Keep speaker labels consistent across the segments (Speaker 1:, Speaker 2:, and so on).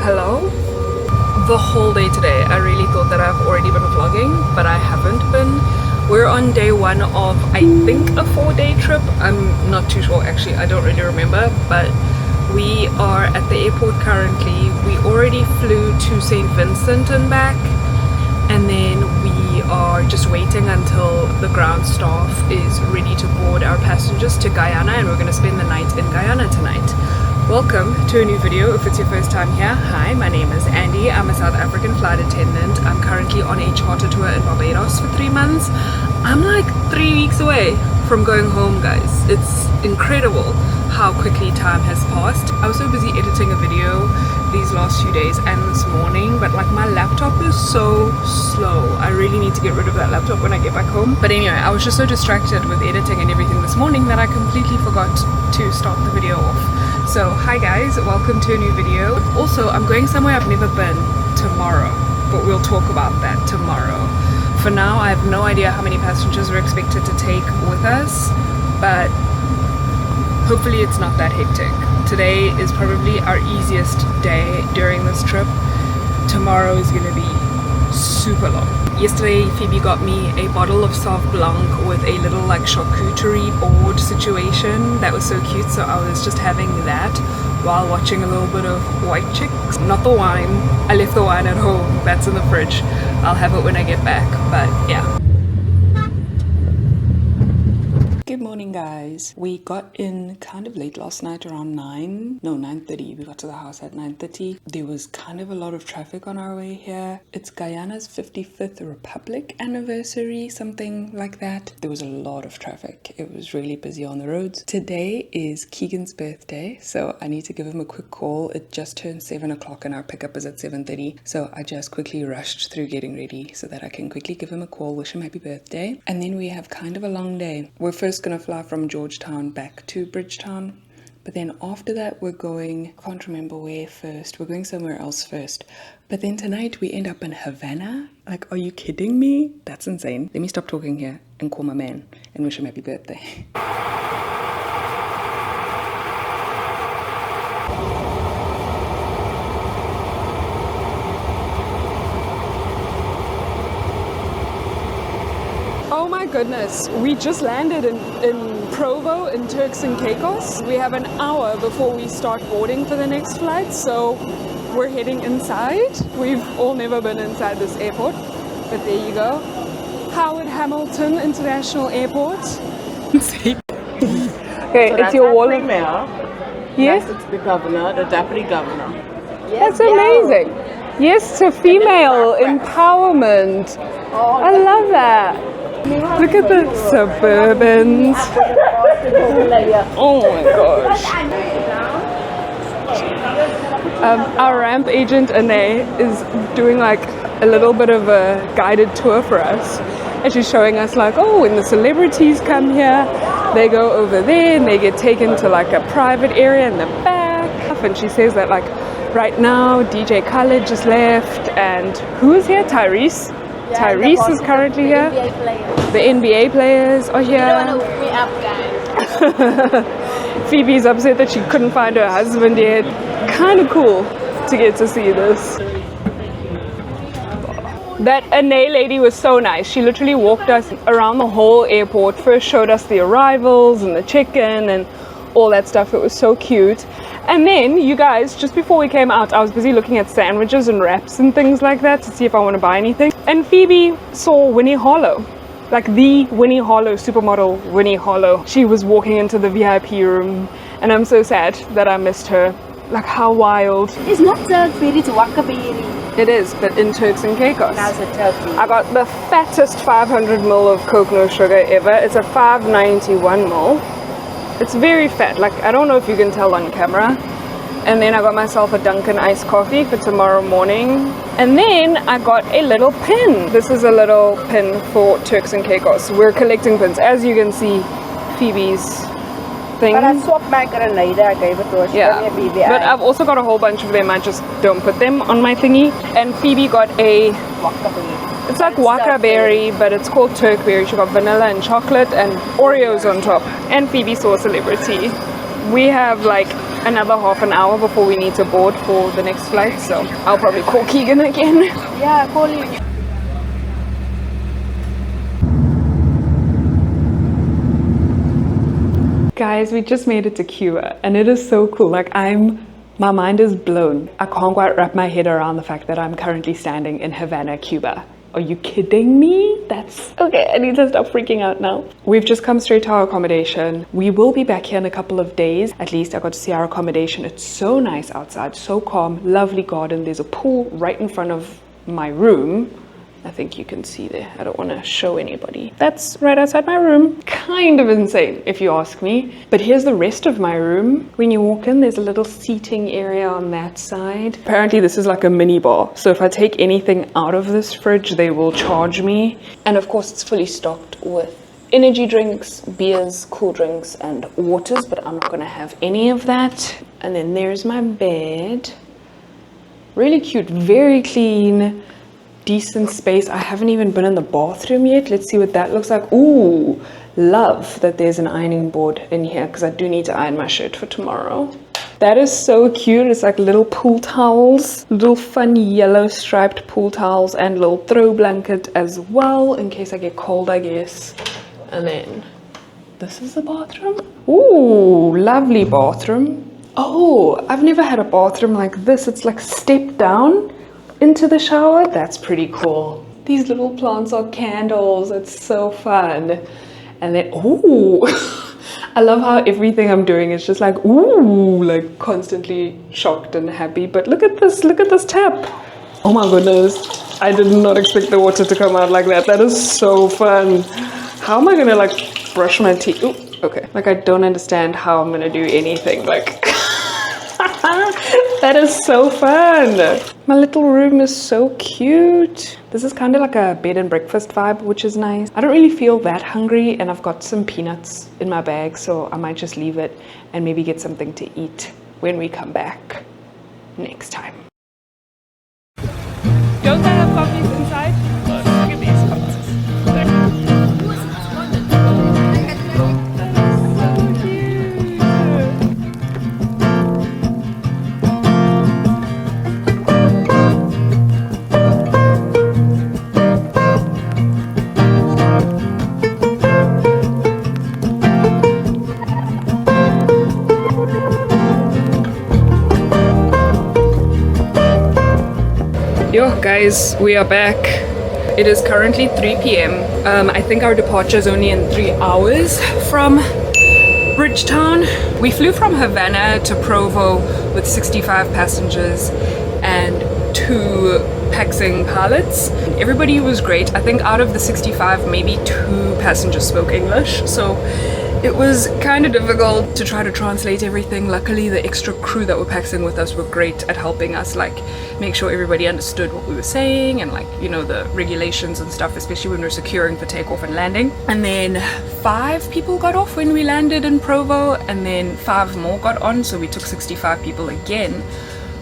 Speaker 1: Hello? The whole day today, I really thought that I've already been vlogging, but I haven't been. We're on day one of, I think, a 4-day trip. I'm not too sure actually, I don't really remember, but we are at the airport currently. We already flew to St. Vincent and back, and then we are just waiting until the ground staff is ready to board our passengers to Guyana, and we're going to spend the night in Guyana tonight. Welcome to a new video. If it's your first time here, hi, my name is Andy. I'm a South African flight attendant. I'm currently on a charter tour in Barbados for 3 months. I'm like 3 weeks away from going home, guys. It's incredible how quickly time has passed. I was so busy editing a video these last few days and this morning, but like my laptop is so slow. I really need to get rid of that laptop when I get back home. But anyway, I was just so distracted with editing and everything this morning that I completely forgot to start the video off. So hi guys, welcome to a new video. Also, I'm going somewhere I've never been tomorrow, but we'll talk about that tomorrow. For now, I have no idea how many passengers we're expected to take with us, but hopefully it's not that hectic. Today is probably our easiest day during this trip. Tomorrow is going to be super long. Yesterday Phoebe got me a bottle of Sauv Blanc with a little like charcuterie board situation. That was so cute, so I was just having that while watching a little bit of White Chicks. Not the wine, I left the wine at home, that's in the fridge. I'll have it when I get back, but yeah. Good morning guys. We got in kind of late last night around 9:30. We got to the house at 9:30. There was kind of a lot of traffic on our way here. It's Guyana's 55th Republic anniversary, something like that. There was a lot of traffic. It was really busy on the roads. Today is Keegan's birthday, so I need to give him a quick call. It just turned 7 o'clock and our pickup is at 7:30. So I just quickly rushed through getting ready so that I can quickly give him a call, wish him happy birthday. And then we have kind of a long day. We're first gonna fly from Georgetown back to Bridgetown, but then after that we're going, can't remember where first, we're going somewhere else first, but then tonight we end up in Havana. Like, are you kidding me? That's insane. Let me stop talking here and call my man and wish him happy birthday. Oh my goodness, we just landed in Provo in Turks and Caicos. We have an hour before we start boarding for the next flight, so we're heading inside. We've all never been inside this airport, but there you go. Howard Hamilton International Airport. Okay, so it's your wall of mail. Yes,
Speaker 2: it's the governor, the deputy governor.
Speaker 1: That's amazing. Yes, to female empowerment. I love that. Look at the Suburbans. Oh my gosh. Our ramp agent Ane is doing like a little bit of a guided tour for us. And she's showing us like, oh, when the celebrities come here, they go over there and they get taken to like a private area in the back. And she says that like right now DJ Khaled just left, and who is here? Tyrese. Yeah, Tyrese is currently here. The NBA players are here.
Speaker 2: You don't want to wake up, guys.
Speaker 1: Phoebe's upset that she couldn't find her husband yet. Kind of cool to get to see this. That Ane lady was so nice. She literally walked us around the whole airport. First showed us the arrivals and the check-in and all that stuff. It was so cute. And then, you guys, just before we came out, I was busy looking at sandwiches and wraps and things like that to see if I want to buy anything. And Phoebe saw Winnie Harlow, like the Winnie Harlow, supermodel Winnie Harlow. She was walking into the VIP room, and I'm so sad that I missed her. Like, how wild.
Speaker 2: It's not Turkberry, it's Wakaberi.
Speaker 1: It is, but in Turks and Caicos.
Speaker 2: Now it's a Turkey.
Speaker 1: I got the fattest 500 ml of Coke No Sugar ever. It's a 591 ml. It's very fat, like I don't know if you can tell on camera. And then I got myself a Dunkin' iced coffee for tomorrow morning. And then I got a little pin. This is a little pin for Turks and Caicos. We're collecting pins. As you can see, Phoebe's thing.
Speaker 2: But I swapped my grenade. I gave it to her. She
Speaker 1: Yeah,
Speaker 2: gave me a BBI.
Speaker 1: but I've also got a whole bunch of them. I just don't put them on my thingy. And Phoebe got a, it's like waka berry, but it's called Turk berry. She got vanilla and chocolate and Oreos on top. And Phoebe saw a celebrity. We have like another half an hour before we need to board for the next flight, so I'll probably call Keegan again.
Speaker 2: Yeah, call you.
Speaker 1: Guys, we just made it to Cuba and it is so cool. Like my mind is blown. I can't quite wrap my head around the fact that I'm currently standing in Havana, Cuba. Are you kidding me? That's okay. I need to stop freaking out now. We've just come straight to our accommodation. We will be back here in a couple of days. At least I got to see our accommodation. It's so nice outside, so calm, lovely garden. There's a pool right in front of my room. I think you can see there. I don't want to show anybody. That's right outside my room. Kind of insane if you ask me. But here's the rest of my room. When you walk in, there's a little seating area on that side. Apparently this is like a mini bar. So if I take anything out of this fridge, they will charge me. And of course it's fully stocked with energy drinks, beers, cool drinks, and waters, but I'm not gonna have any of that. And then there's my bed. Really cute, very clean. Decent space. I haven't even been in the bathroom yet. Let's see what that looks like. Ooh, love that there's an ironing board in here because I do need to iron my shirt for tomorrow. That is so cute. It's like little pool towels, little fun yellow striped pool towels, and little throw blanket as well in case I get cold, I guess. And then this is the bathroom. Ooh, lovely bathroom. Oh, I've never had a bathroom like this. It's like step down into the shower. That's pretty cool. These little plants are candles. It's so fun. And then ooh, I love how everything I'm doing is just like ooh, like constantly shocked and happy. But look at this tap. Oh my goodness, I did not expect the water to come out like that. That is so fun. How am I gonna like brush my teeth? Ooh, okay, like I don't understand how I'm gonna do anything like that is so fun. My little room is so cute. This is kind of like a bed and breakfast vibe, which is nice. I don't really feel that hungry and I've got some peanuts in my bag, so I might just leave it and maybe get something to eat when we come back next time. Don't they have coffees inside? Look at these coffees. Yo guys, we are back. It is currently 3 p.m. I think our departure is only in 3 hours from Bridgetown. We flew from Havana to Provo with 65 passengers and 2 Paxing pilots. Everybody was great. I think out of the 65, maybe 2 passengers spoke English, so it was kind of difficult to try to translate everything. Luckily, the extra crew that were paxing with us were great at helping us like make sure everybody understood what we were saying and like, you know, the regulations and stuff, especially when we were securing for takeoff and landing. And then 5 people got off when we landed in Provo, and then 5 more got on, so we took 65 people again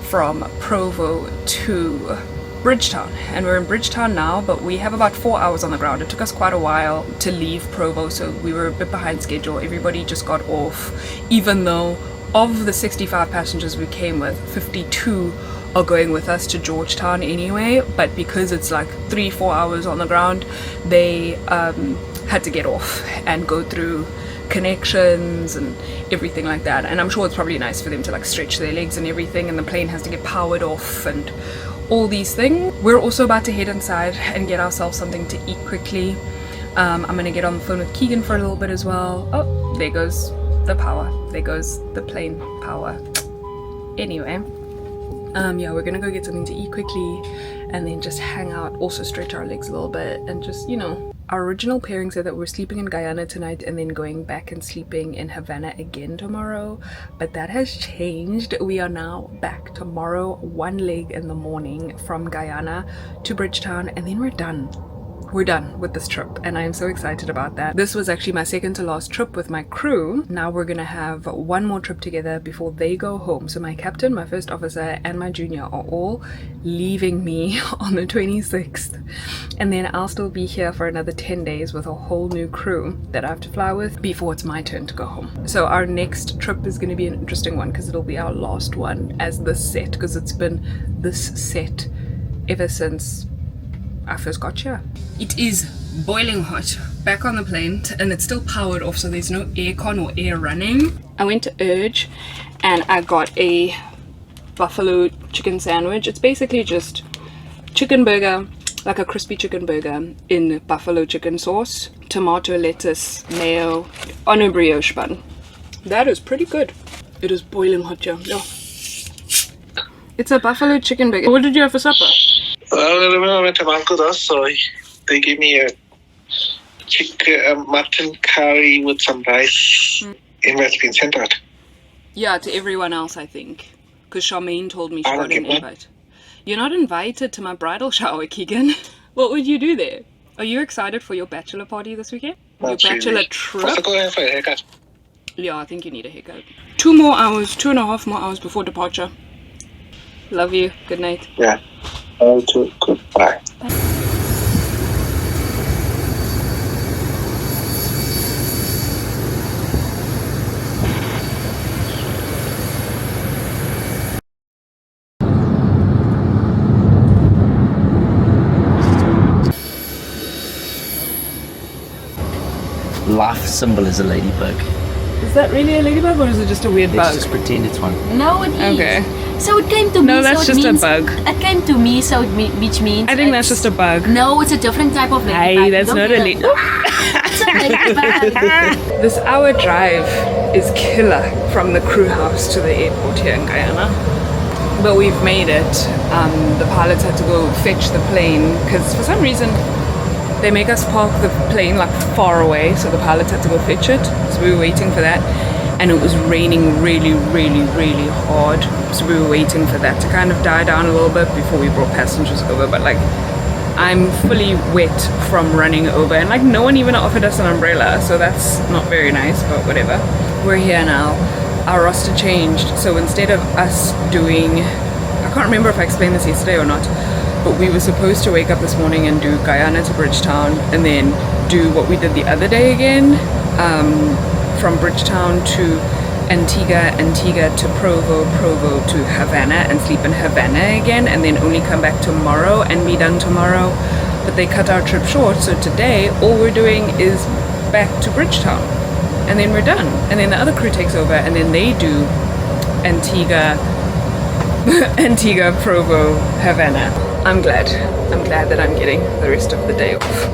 Speaker 1: from Provo to Bridgetown, and we're in Bridgetown now, but we have about 4 hours on the ground. It took us quite a while to leave Provo, so we were a bit behind schedule. Everybody just got off, even though of the 65 passengers we came with, 52 are going with us to Georgetown anyway, but because it's like 3-4 hours on the ground, they had to get off and go through connections and everything like that. And I'm sure it's probably nice for them to like stretch their legs and everything, and the plane has to get powered off and all these things. We're also about to head inside and get ourselves something to eat quickly. I'm gonna get on the phone with Keegan for a little bit as well. Oh, there goes the power. There goes the plane power. Anyway, yeah, we're gonna go get something to eat quickly and then just hang out, also stretch our legs a little bit, and just, you know, our original pairing said that we're sleeping in Guyana tonight and then going back and sleeping in Havana again tomorrow, but that has changed. We are now back tomorrow, one leg in the morning from Guyana to Bridgetown, and then we're done. we're done with this trip and I am so excited about that. This was actually my second to last trip with my crew. Now we're gonna have one more trip together before they go home. So my captain, my first officer, and my junior are all leaving me on the 26th, and then I'll still be here for another 10 days with a whole new crew that I have to fly with before it's my turn to go home. So our next trip is going to be an interesting one because it'll be our last one as this set, because it's been this set ever since I first got here. It is boiling hot back on the plane and it's still powered off, so there's no aircon or air running. I went to Urge and I got a buffalo chicken sandwich. It's basically just chicken burger, like a crispy chicken burger in buffalo chicken sauce, tomato, lettuce, mayo on a brioche bun. That is pretty good. It is boiling hot here. Yeah. It's a buffalo chicken burger. What did you have for supper?
Speaker 3: Well, I went to Barbados, so they gave me a mutton curry with some rice. Invite's been sent out.
Speaker 1: Yeah, to everyone else, I think. Because Charmaine told me she
Speaker 3: I
Speaker 1: got
Speaker 3: don't
Speaker 1: an
Speaker 3: get that.
Speaker 1: invite. You're not invited to my bridal shower, Keegan. What would you do there? Are you excited for your bachelor party this weekend? Your
Speaker 3: Not
Speaker 1: bachelor
Speaker 3: really.
Speaker 1: trip?
Speaker 3: What's the go for a haircut?
Speaker 1: Yeah, I think you need a haircut. 2.5 more hours before departure. Love you. Good night.
Speaker 3: Yeah. Oh, too. Goodbye.
Speaker 4: Life symbol is a ladybug.
Speaker 1: Is that really a ladybug or is it just a weird
Speaker 4: Let's
Speaker 1: bug?
Speaker 4: just pretend it's one.
Speaker 2: No, it is.
Speaker 1: Okay.
Speaker 2: So it came to me.
Speaker 1: No, that's
Speaker 2: so it
Speaker 1: just a
Speaker 2: means,
Speaker 1: bug.
Speaker 2: It came to me, so which means.
Speaker 1: I think that's just a bug.
Speaker 2: No, it's a different type of ladybug.
Speaker 1: Hey, that's
Speaker 2: Don't
Speaker 1: not
Speaker 2: get
Speaker 1: a
Speaker 2: it.
Speaker 1: ladybug.
Speaker 2: It's a ladybug.
Speaker 1: This hour drive is killer from the crew house to the airport here in Guyana. But we've made it. The pilots had to go fetch the plane because for some reason they make us park the plane like far away, so the pilots had to go fetch it. So we were waiting for that. And it was raining really, really, really hard. So we were waiting for that to kind of die down a little bit before we brought passengers over. But like, I'm fully wet from running over, and like no one even offered us an umbrella, so that's not very nice, but whatever. We're here now. Our roster changed, so instead of us doing, I can't remember if I explained this yesterday or not, but we were supposed to wake up this morning and do Guyana to Bridgetown and then do what we did the other day again, from Bridgetown to Antigua to Provo to Havana, and sleep in Havana again, and then only come back tomorrow and be done tomorrow. But they cut our trip short, so today all we're doing is back to Bridgetown and then we're done, and then the other crew takes over and then they do Antigua, Provo, Havana. I'm glad that I'm getting the rest of the day off.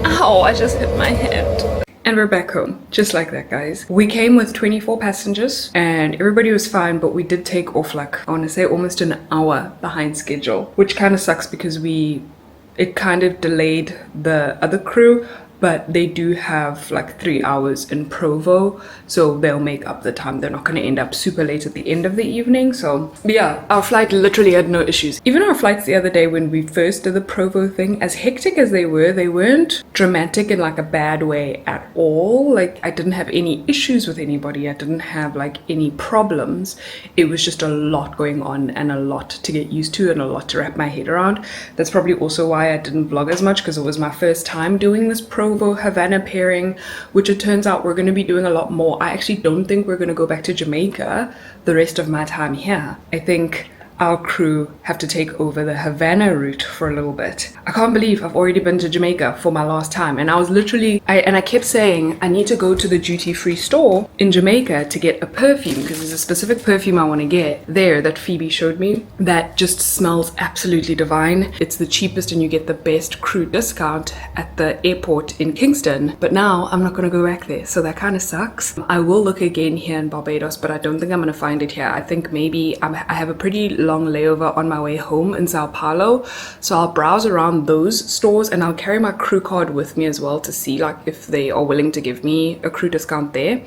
Speaker 1: Ow, I just hit my head. And we're back home, just like that, guys. We came with 24 passengers and everybody was fine, but we did take off like, I want to say almost an hour behind schedule, which kind of sucks because it kind of delayed the other crew, but they do have like 3 hours in Provo, so they'll make up the time. They're not going to end up super late at the end of the evening. So yeah, our flight literally had no issues. Even our flights the other day when we first did the Provo thing, as hectic as they weren't dramatic in like a bad way at all. Like I didn't have any issues with anybody. I didn't have like any problems. It was just a lot going on and a lot to get used to and a lot to wrap my head around. That's probably also why I didn't vlog as much, because it was my first time doing this Provo Havana pairing, which it turns out we're going to be doing a lot more. I actually don't think we're going to go back to Jamaica the rest of my time here. I think our crew have to take over the Havana route for a little bit. I can't believe I've already been to Jamaica for my last time, and I was literally, I kept saying I need to go to the duty-free store in Jamaica to get a perfume, because there's a specific perfume I want to get there that Phoebe showed me that just smells absolutely divine. It's the cheapest and you get the best crew discount at the airport in Kingston, but now I'm not going to go back there, so that kind of sucks. I will look again here in Barbados, but I don't think I'm going to find it here. I think maybe I have a pretty long layover on my way home in Sao Paulo, so I'll browse around those stores and I'll carry my crew card with me as well to see like if they are willing to give me a crew discount there.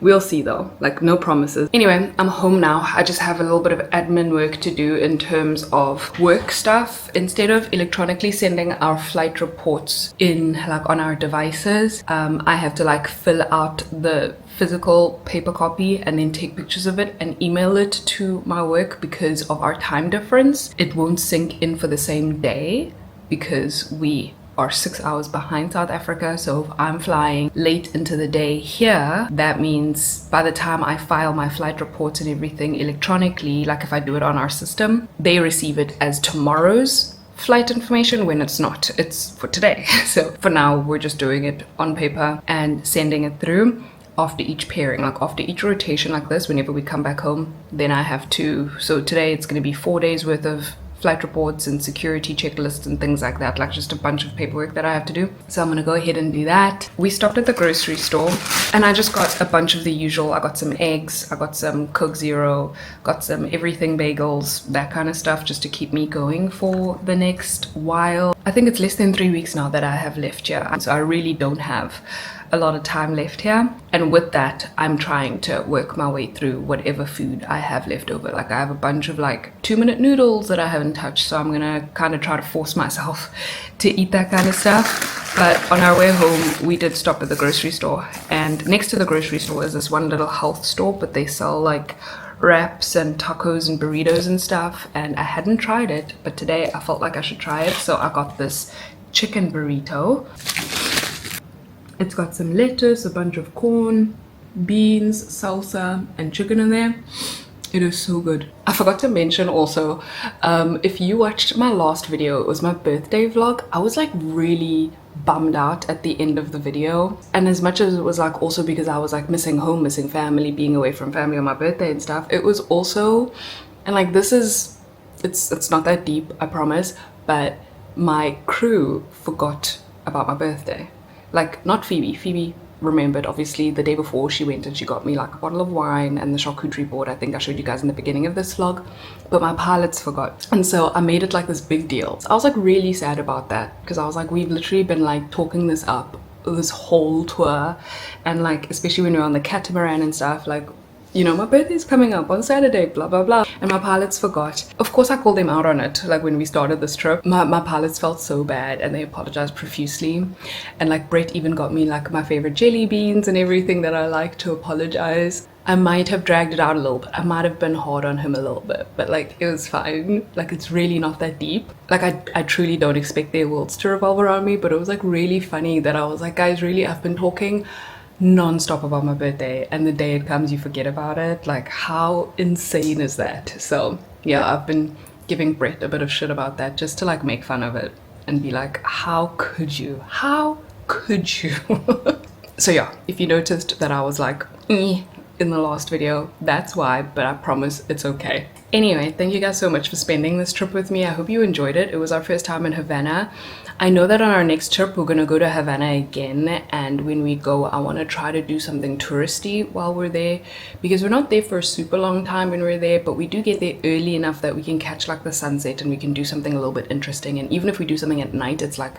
Speaker 1: We'll see though, like no promises. Anyway, I'm home now. I just have a little bit of admin work to do in terms of work stuff. Instead of electronically sending our flight reports in like on our devices, I have to like fill out the physical paper copy and then take pictures of it and email it to my work. Because of our time difference, it won't sync in for the same day because we are 6 hours behind South Africa. So if I'm flying late into the day here, that means by the time I file my flight reports and everything electronically, like if I do it on our system, they receive it as tomorrow's flight information when it's not, it's for today. So for now, we're just doing it on paper and sending it through after each pairing, like after each rotation like this. Whenever we come back home, then I have to, so today it's going to be 4 days worth of flight reports and security checklists and things like that, like just a bunch of paperwork that I have to do. So I'm gonna go ahead and do that. We stopped at the grocery store and I just got a bunch of the usual. I got some eggs, I got some Coke Zero, got some everything bagels, that kind of stuff, just to keep me going for the next while. I think it's less than 3 weeks now that I have left here, so I really don't have a lot of time left here, and with that I'm trying to work my way through whatever food I have left over. Like I have a bunch of like 2-minute noodles that I haven't touched, so I'm gonna kind of try to force myself to eat that kind of stuff. But on our way home we did stop at the grocery store, and next to the grocery store is this one little health store, but they sell like wraps and tacos and burritos and stuff, and I hadn't tried it, but today I felt like I should try it, so I got this chicken burrito. It's got some lettuce, a bunch of corn, beans, salsa, and chicken in there. It is so good. I forgot to mention also, if you watched my last video, it was my birthday vlog. I was like really bummed out at the end of the video. And as much as it was like also because I was like missing home, missing family, being away from family on my birthday and stuff, it was also, and like this is, it's not that deep, I promise, but my crew forgot about my birthday. Like, not Phoebe. Phoebe remembered, obviously, the day before she went and she got me like a bottle of wine and the charcuterie board. I think I showed you guys in the beginning of this vlog, but my pilots forgot. And so I made it like this big deal. So I was like really sad about that, because I was like, we've literally been like talking this up this whole tour, and like especially when we're on the catamaran and stuff, like, you know, my birthday's coming up on Saturday, blah blah blah, and my pilots forgot. Of course I called them out on it, like when we started this trip. My pilots felt so bad and they apologized profusely, and like Brett even got me like my favorite jelly beans and everything that I like to apologize. I might have dragged it out a little bit, I might have been hard on him a little bit, but like it was fine. Like it's really not that deep. Like I truly don't expect their worlds to revolve around me, but it was like really funny that I was like, guys, really, I've been talking non-stop about my birthday, and the day it comes you forget about it. Like how insane is that? So yeah, I've been giving Brett a bit of shit about that, just to like make fun of it and be like, how could you, so yeah, if you noticed that I was like in the last video, that's why, but I promise it's okay. Anyway, thank you guys so much for spending this trip with me. I hope you enjoyed it. It was our first time in Havana. I know that on our next trip we're gonna go to Havana again, and when we go I want to try to do something touristy while we're there, because we're not there for a super long time when we're there, but we do get there early enough that we can catch like the sunset and we can do something a little bit interesting. And even if we do something at night, it's like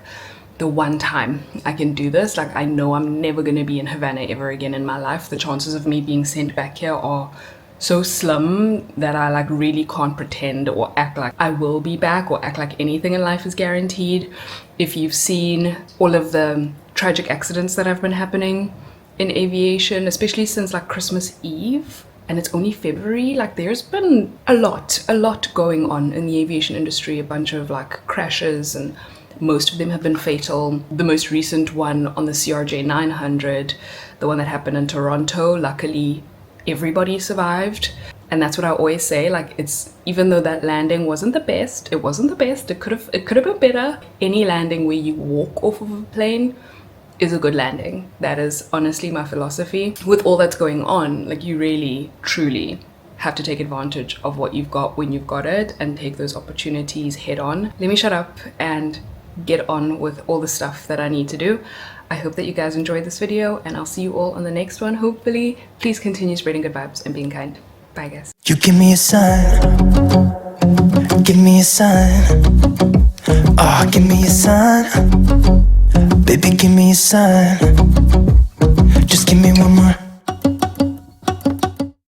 Speaker 1: the one time I can do this. Like I know I'm never gonna be in Havana ever again in my life. The chances of me being sent back here are so slim that I like really can't pretend or act like I will be back, or act like anything in life is guaranteed. If you've seen all of the tragic accidents that have been happening in aviation, especially since like Christmas Eve, and it's only February, like there's been a lot going on in the aviation industry, a bunch of like crashes, and most of them have been fatal. The most recent one on the CRJ 900, the one that happened in Toronto, luckily everybody survived. And that's what I always say, like it's, even though that landing wasn't the best, it could have been better. Any landing where you walk off of a plane is a good landing. That is honestly my philosophy. With all that's going on, like you really truly have to take advantage of what you've got when you've got it, and take those opportunities head on. Let me shut up and get on with all the stuff that I need to do. I hope that you guys enjoyed this video, and I'll see you all on the next one, hopefully. Please continue spreading good vibes and being kind. Bye guys.
Speaker 5: You give me a sign, give me a sign, oh, give me a sign, baby, give me a sign.